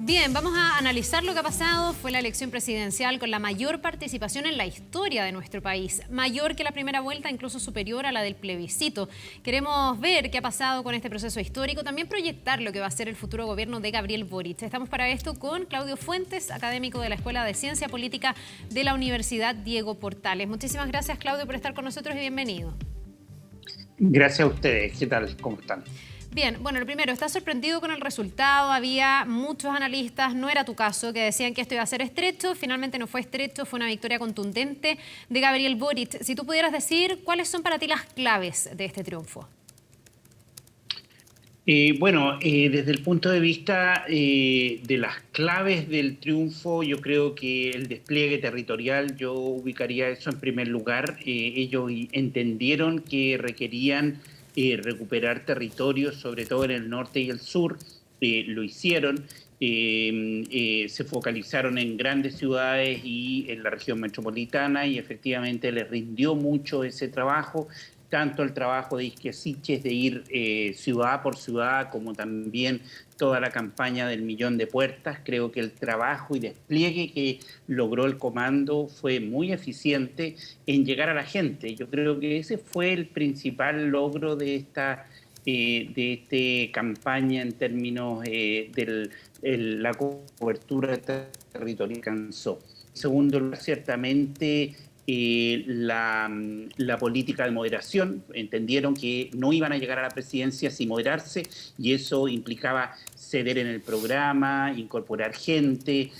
Bien, vamos a analizar lo que ha pasado. Fue la elección presidencial con la mayor participación en la historia de nuestro país. Mayor que la primera vuelta, incluso superior a la del plebiscito. Queremos ver qué ha pasado con este proceso histórico, también proyectar lo que va a ser el futuro gobierno de Gabriel Boric. Estamos para esto con Claudio Fuentes, académico de la Escuela de Ciencia Política de la Universidad Diego Portales. Muchísimas gracias, Claudio, por estar con nosotros y bienvenido. Gracias a ustedes. ¿Qué tal? ¿Cómo están? Bien, bueno, lo primero, ¿estás sorprendido con el resultado? Había muchos analistas, no era tu caso, que decían que esto iba a ser estrecho. Finalmente no fue estrecho, fue una victoria contundente de Gabriel Boric. Si tú pudieras decir, ¿cuáles son para ti las claves de este triunfo? Desde el punto de vista de las claves del triunfo, yo creo que el despliegue territorial, yo ubicaría eso en primer lugar. Ellos entendieron que requerían recuperar territorios, sobre todo en el norte y el sur, lo hicieron. Se focalizaron en grandes ciudades y en la región metropolitana y efectivamente les rindió mucho ese trabajo, tanto el trabajo de Isquiasiches de ir ciudad por ciudad, como también toda la campaña del millón de puertas. Creo que el trabajo y despliegue que logró el comando fue muy eficiente en llegar a la gente. Yo creo que ese fue el principal logro de esta campaña en términos de la cobertura territorial que alcanzó. En segundo lugar, ciertamente la política de moderación. Entendieron que no iban a llegar a la presidencia sin moderarse y eso implicaba ceder en el programa, incorporar gente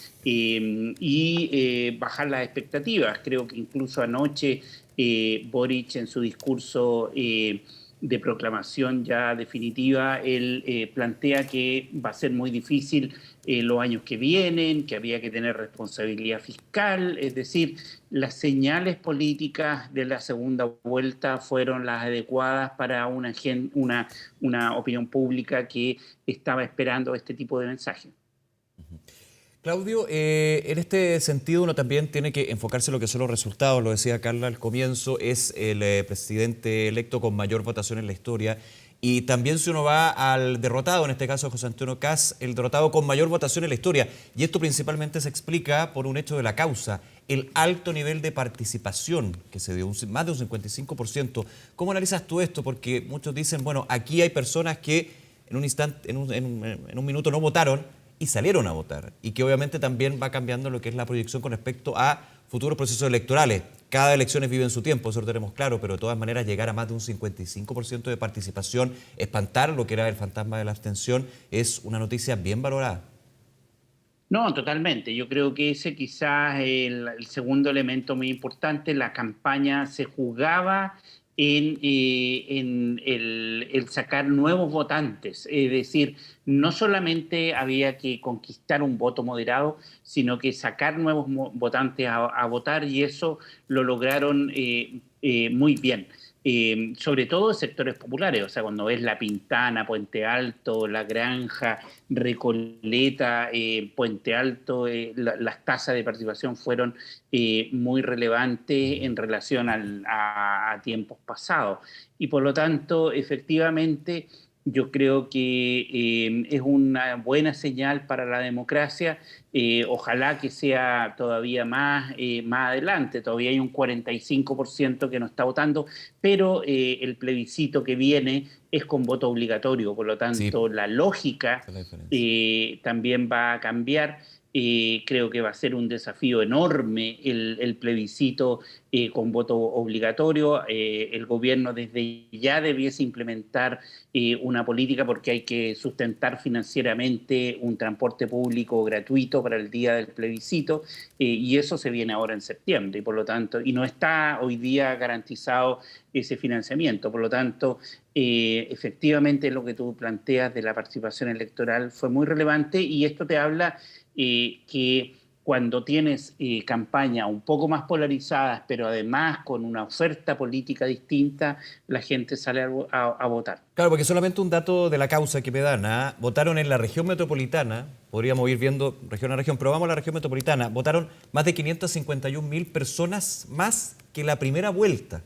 bajar las expectativas. Creo que incluso anoche Boric en su discurso de proclamación ya definitiva, él plantea que va a ser muy difícil los años que vienen, que había que tener responsabilidad fiscal, es decir, las señales políticas de la segunda vuelta fueron las adecuadas para una opinión pública que estaba esperando este tipo de mensaje. Claudio, en este sentido uno también tiene que enfocarse en lo que son los resultados, lo decía Carla al comienzo, es el presidente electo con mayor votación en la historia y también si uno va al derrotado, en este caso José Antonio Kast, el derrotado con mayor votación en la historia, y esto principalmente se explica por un hecho de la causa, el alto nivel de participación que se dio, más de un 55%. ¿Cómo analizas tú esto? Porque muchos dicen, bueno, aquí hay personas que en un instante, en un minuto no votaron, y salieron a votar, y que obviamente también va cambiando lo que es la proyección con respecto a futuros procesos electorales. Cada elección vive en su tiempo, eso lo tenemos claro, pero de todas maneras llegar a más de un 55% de participación, espantar lo que era el fantasma de la abstención, es una noticia bien valorada. No, totalmente. Yo creo que ese quizás es el segundo elemento muy importante. La campaña se jugaba en el sacar nuevos votantes. Es decir, no solamente había que conquistar un voto moderado, sino que sacar nuevos votantes a votar, y eso lo lograron muy bien. Sobre todo en sectores populares, o sea, cuando ves La Pintana, Puente Alto, La Granja, Recoleta, Puente Alto, las tasas de participación fueron muy relevantes en relación a tiempos pasados. Y por lo tanto, efectivamente, yo creo que es una buena señal para la democracia. Ojalá que sea todavía más adelante. Todavía hay un 45% que no está votando, pero el plebiscito que viene es con voto obligatorio. Por lo tanto, sí, la lógica también va a cambiar. Creo que va a ser un desafío enorme el plebiscito con voto obligatorio. El gobierno desde ya debiese implementar una política, porque hay que sustentar financieramente un transporte público gratuito para el día del plebiscito, y eso se viene ahora en septiembre, y por lo tanto, y no está hoy día garantizado ese financiamiento. Por lo tanto, efectivamente lo que tú planteas de la participación electoral fue muy relevante, y esto te habla que cuando tienes campañas un poco más polarizadas, pero además con una oferta política distinta, la gente sale a votar. Claro, porque solamente un dato de la causa que me dan, votaron en la región metropolitana, podríamos ir viendo región a región, pero vamos a la región metropolitana, votaron más de 551.000 personas más que la primera vuelta.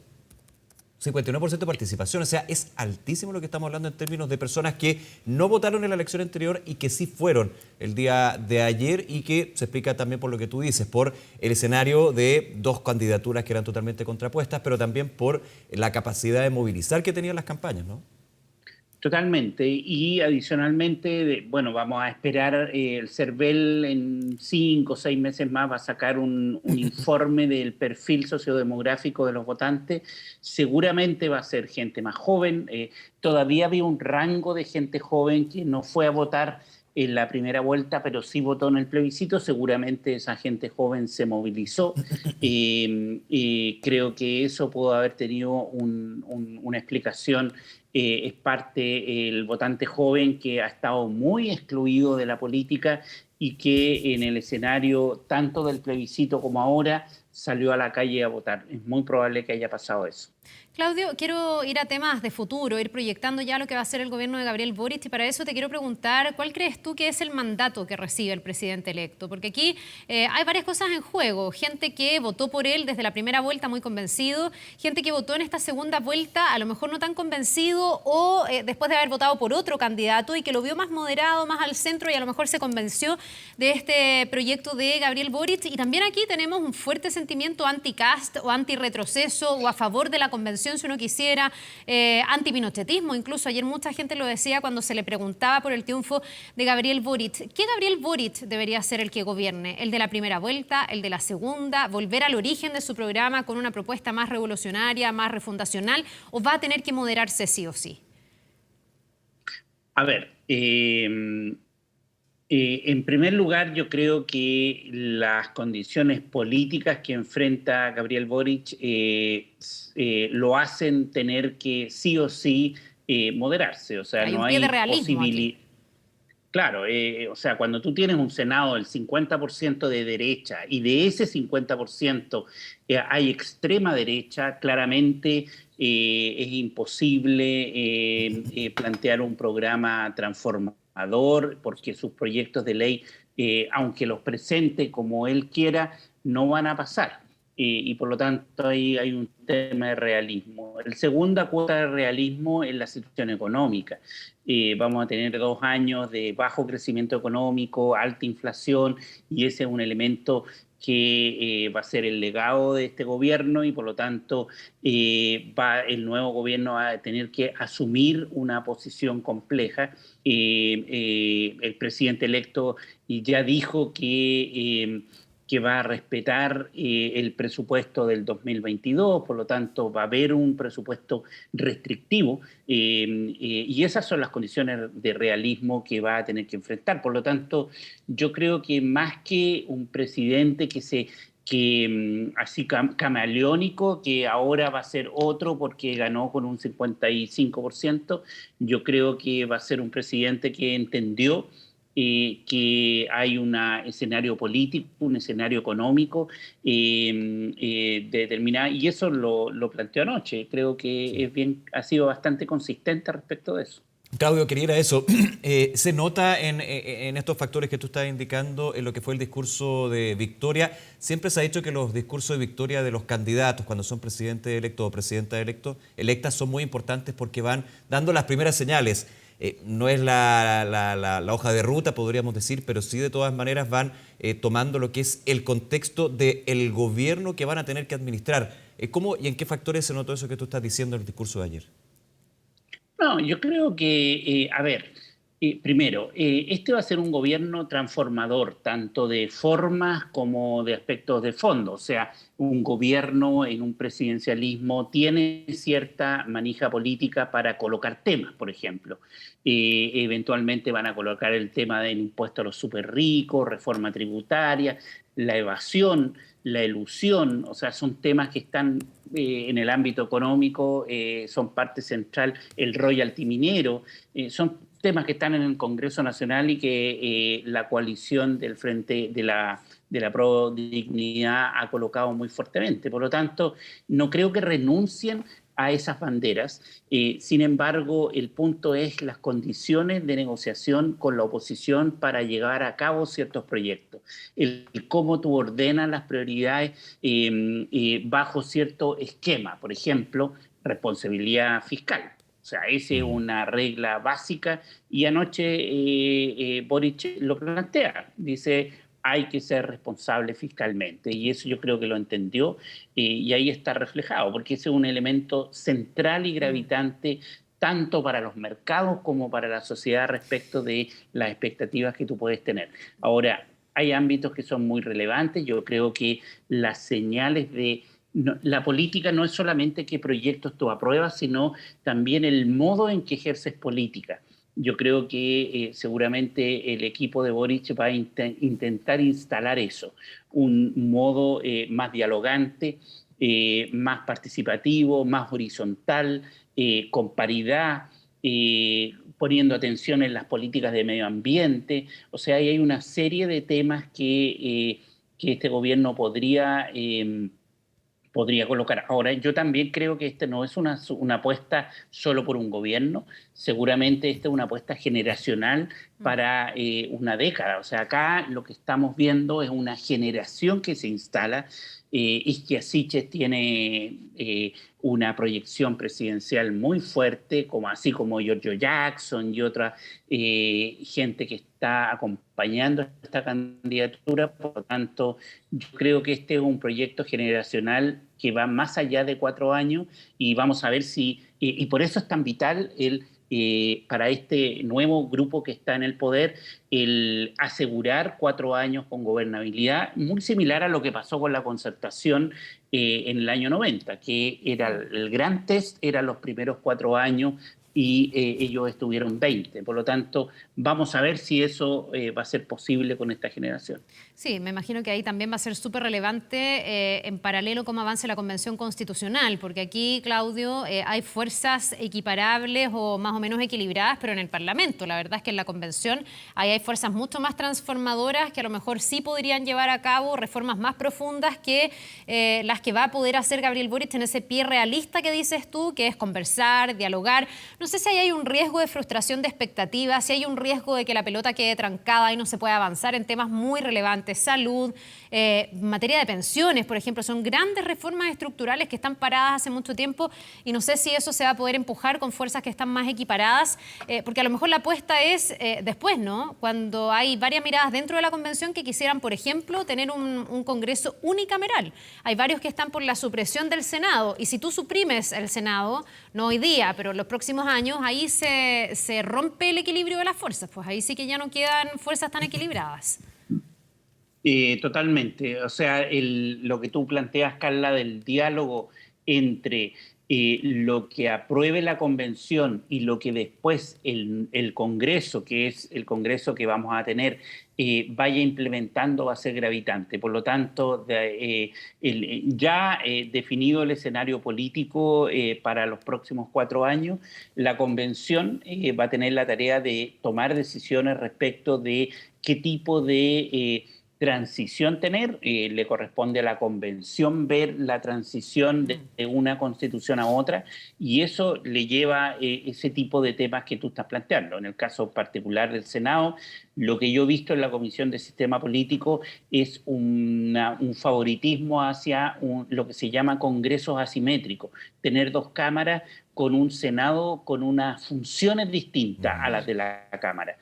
51% de participación, o sea, es altísimo lo que estamos hablando en términos de personas que no votaron en la elección anterior y que sí fueron el día de ayer, y que se explica también por lo que tú dices, por el escenario de dos candidaturas que eran totalmente contrapuestas, pero también por la capacidad de movilizar que tenían las campañas, ¿no? Totalmente. Y adicionalmente, bueno, vamos a esperar, el CERVEL en 5 o 6 meses más va a sacar un informe del perfil sociodemográfico de los votantes. Seguramente va a ser gente más joven. Todavía había un rango de gente joven que no fue a votar en la primera vuelta, pero sí votó en el plebiscito. Seguramente esa gente joven se movilizó. Y creo que eso pudo haber tenido una explicación. Es parte el votante joven que ha estado muy excluido de la política y que en el escenario tanto del plebiscito como ahora salió a la calle a votar. Es muy probable que haya pasado eso. Claudio, quiero ir a temas de futuro, ir proyectando ya lo que va a ser el gobierno de Gabriel Boric, y para eso te quiero preguntar, ¿cuál crees tú que es el mandato que recibe el presidente electo? Porque aquí hay varias cosas en juego. Gente que votó por él desde la primera vuelta muy convencido, gente que votó en esta segunda vuelta a lo mejor no tan convencido, o después de haber votado por otro candidato y que lo vio más moderado, más al centro, y a lo mejor se convenció de este proyecto de Gabriel Boric. Y también aquí tenemos un fuerte sentimiento anti-Cast o anti-retroceso, o a favor de la convención, si uno quisiera, anti-pinochetismo. Incluso ayer mucha gente lo decía cuando se le preguntaba por el triunfo de Gabriel Boric. ¿Qué Gabriel Boric debería ser el que gobierne? ¿El de la primera vuelta? ¿El de la segunda? ¿Volver al origen de su programa con una propuesta más revolucionaria, más refundacional? ¿O va a tener que moderarse sí o sí? A ver, en primer lugar, yo creo que las condiciones políticas que enfrenta Gabriel Boric lo hacen tener que sí o sí moderarse. O sea, Hay no un pie de hay realismo posibilidad. aquí. Claro, o sea, cuando tú tienes un Senado del 50% de derecha y de ese 50% hay extrema derecha, claramente es imposible plantear un programa transformador, porque sus proyectos de ley, aunque los presente como él quiera, no van a pasar. Y por lo tanto ahí hay un tema de realismo. La segunda cuota de realismo es la situación económica. Vamos a tener 2 años de bajo crecimiento económico, alta inflación, y ese es un elemento que va a ser el legado de este gobierno, y por lo tanto el nuevo gobierno va a tener que asumir una posición compleja. El presidente electo ya dijo que va a respetar el presupuesto del 2022, por lo tanto va a haber un presupuesto restrictivo, y esas son las condiciones de realismo que va a tener que enfrentar. Por lo tanto, yo creo que más que un presidente así camaleónico, que ahora va a ser otro porque ganó con un 55%, yo creo que va a ser un presidente que entendió que hay un escenario político, un escenario económico determinado, y eso lo planteó anoche. Creo que ha sido bastante consistente respecto de eso. Claudio, quería ir a eso. Se nota en estos factores que tú estás indicando, en lo que fue el discurso de victoria. Siempre se ha dicho que los discursos de victoria de los candidatos, cuando son presidentes electos o presidentas electas, son muy importantes porque van dando las primeras señales. No es la hoja de ruta, podríamos decir, pero sí de todas maneras van tomando lo que es el contexto del gobierno que van a tener que administrar. ¿Cómo y en qué factores se notó eso que tú estás diciendo en el discurso de ayer? No, yo creo que, a ver, primero, este va a ser un gobierno transformador, tanto de formas como de aspectos de fondo. O sea, un gobierno en un presidencialismo tiene cierta manija política para colocar temas, por ejemplo. Eventualmente van a colocar el tema del impuesto a los súper ricos, reforma tributaria, la evasión, la elusión. O sea, son temas que están en el ámbito económico, son parte central, el royalty minero, son temas que están en el Congreso Nacional y que la coalición del Frente de la Pro Dignidad ha colocado muy fuertemente. Por lo tanto, no creo que renuncien a esas banderas. Sin embargo, el punto es las condiciones de negociación con la oposición para llevar a cabo ciertos proyectos. El cómo tú ordenas las prioridades bajo cierto esquema. Por ejemplo, responsabilidad fiscal. O sea, esa es una regla básica y anoche Boric lo plantea. Dice, hay que ser responsable fiscalmente y eso yo creo que lo entendió y ahí está reflejado, porque ese es un elemento central y gravitante tanto para los mercados como para la sociedad respecto de las expectativas que tú puedes tener. Ahora, hay ámbitos que son muy relevantes. Yo creo que las señales de... No, la política no es solamente qué proyectos tú apruebas, sino también el modo en que ejerces política. Yo creo que seguramente el equipo de Boric va a intentar instalar eso, un modo más dialogante, más participativo, más horizontal, con paridad, poniendo atención en las políticas de medio ambiente. O sea, ahí hay una serie de temas que este gobierno podría colocar. Ahora, yo también creo que este no es una apuesta solo por un gobierno, seguramente esta es una apuesta generacional para una década. O sea, acá lo que estamos viendo es una generación que se instala. Isquia Siches tiene una proyección presidencial muy fuerte, así como Giorgio Jackson y otra gente que está acompañando esta candidatura. Por lo tanto, yo creo que este es un proyecto generacional que va más allá de 4 años y vamos a ver si, y por eso es tan vital para este nuevo grupo que está en el poder, el asegurar 4 años con gobernabilidad, muy similar a lo que pasó con la concertación en el año 90, que era el gran test, eran los primeros 4 años y ellos estuvieron 20. Por lo tanto, vamos a ver si eso va a ser posible con esta generación. Sí, me imagino que ahí también va a ser súper relevante en paralelo cómo avance la Convención Constitucional, porque aquí, Claudio, hay fuerzas equiparables o más o menos equilibradas, pero en el Parlamento. La verdad es que en la Convención ahí hay fuerzas mucho más transformadoras que a lo mejor sí podrían llevar a cabo reformas más profundas que las que va a poder hacer Gabriel Boric en ese pie realista que dices tú, que es conversar, dialogar. No sé si ahí hay un riesgo de frustración de expectativas, si hay un riesgo de que la pelota quede trancada y no se pueda avanzar en temas muy relevantes, salud, materia de pensiones, por ejemplo. Son grandes reformas estructurales que están paradas hace mucho tiempo y no sé si eso se va a poder empujar con fuerzas que están más equiparadas, porque a lo mejor la apuesta es después, ¿no? Cuando hay varias miradas dentro de la convención que quisieran, por ejemplo, tener un Congreso unicameral. Hay varios que están por la supresión del Senado y si tú suprimes el Senado, no hoy día, pero en los próximos años, ahí se rompe el equilibrio de las fuerzas, pues ahí sí que ya no quedan fuerzas tan equilibradas. Totalmente. O sea, lo que tú planteas, Carla, del diálogo entre lo que apruebe la convención y lo que después el Congreso, que es el Congreso que vamos a tener, vaya implementando, va a ser gravitante. Por lo tanto, ya definido el escenario político para los próximos 4 años, la convención va a tener la tarea de tomar decisiones respecto de qué tipo de transición tener. Le corresponde a la convención ver la transición de una constitución a otra y eso le lleva ese tipo de temas que tú estás planteando. En el caso particular del Senado, lo que yo he visto en la Comisión de Sistema Político es un favoritismo hacia lo que se llama congresos asimétricos, tener 2 cámaras con un Senado con unas funciones distintas a las de la Cámara.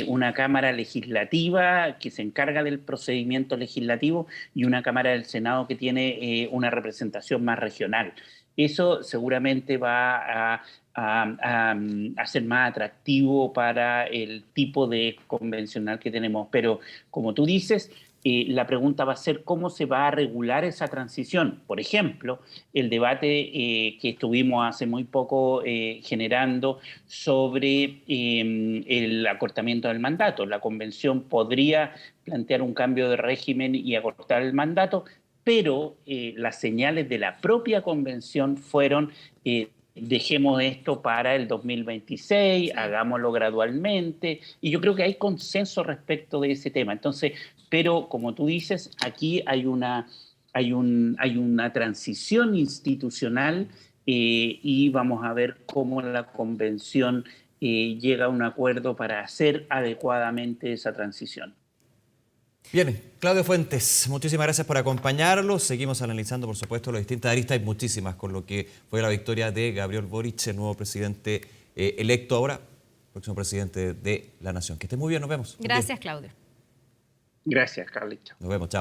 Una Cámara legislativa que se encarga del procedimiento legislativo y una Cámara del Senado que tiene una representación más regional. Eso seguramente va a ser más atractivo para el tipo de convencional que tenemos. Pero como tú dices, la pregunta va a ser cómo se va a regular esa transición. Por ejemplo, el debate que estuvimos hace muy poco generando sobre el acortamiento del mandato. La convención podría plantear un cambio de régimen y acortar el mandato, pero las señales de la propia convención fueron dejemos esto para el 2026, sí, hagámoslo gradualmente, y yo creo que hay consenso respecto de ese tema. Entonces, pero como tú dices, aquí hay una transición institucional y vamos a ver cómo la convención llega a un acuerdo para hacer adecuadamente esa transición. Bien, Claudio Fuentes, muchísimas gracias por acompañarlos. Seguimos analizando, por supuesto, las distintas aristas, hay muchísimas, con lo que fue la victoria de Gabriel Boric, el nuevo presidente electo ahora, próximo presidente de la Nación. Que esté muy bien, nos vemos. Gracias, Claudio. Gracias, Carlito. Nos vemos, chao.